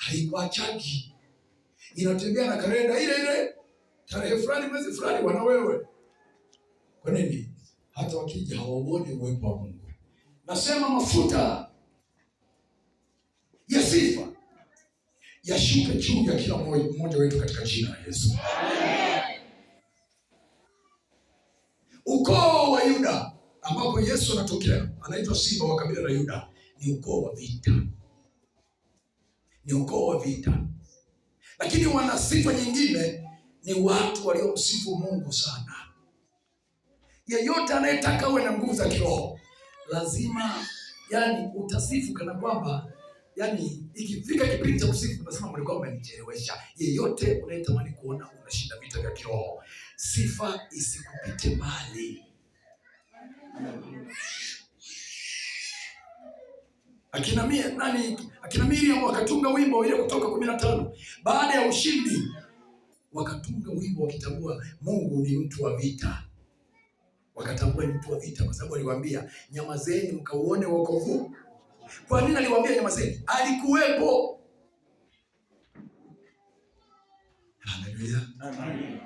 haikuachaki, inatembea na kalenda ile ile, tarehe fulani mwezi fulani wana wewe. Kwa nini? Hata wakija hawauoni uwepo wa Mungu. Nasema mafuta ya sifa yashuke juu ya kila mmoja wetu katika jina la Yesu. Ukoo wa Yuda ambapo Yesu anatokea, anaitwa simba wa kabila la Yuda, ni ukoo wa vita, ni ukoo wa vita. Lakini wana sifa nyingine, ni watu waliomsifu Mungu sana. Yeyote anayetaka uwe na nguvu za kiroho lazima, utasifu kana kwamba, ikifika kipindi cha kusifu unasema mlikuwa mmenichelewesha. Yeyote unayetamani kuona unashinda vita vya kiroho, sifa isikupite mbali. Akina Miriam wakatunga wimbo ile Kutoka 15 baada ya ushindi, wakatunga wimbo wakitambua Mungu ni mtu wa vita. Wakatambua ni mtu wa vita kwa sababu aliwaambia nyamazeni mkauone wokovu. Kwa nini aliwaambia nyamazeni? Alikuwepo. Haleluya. Amen.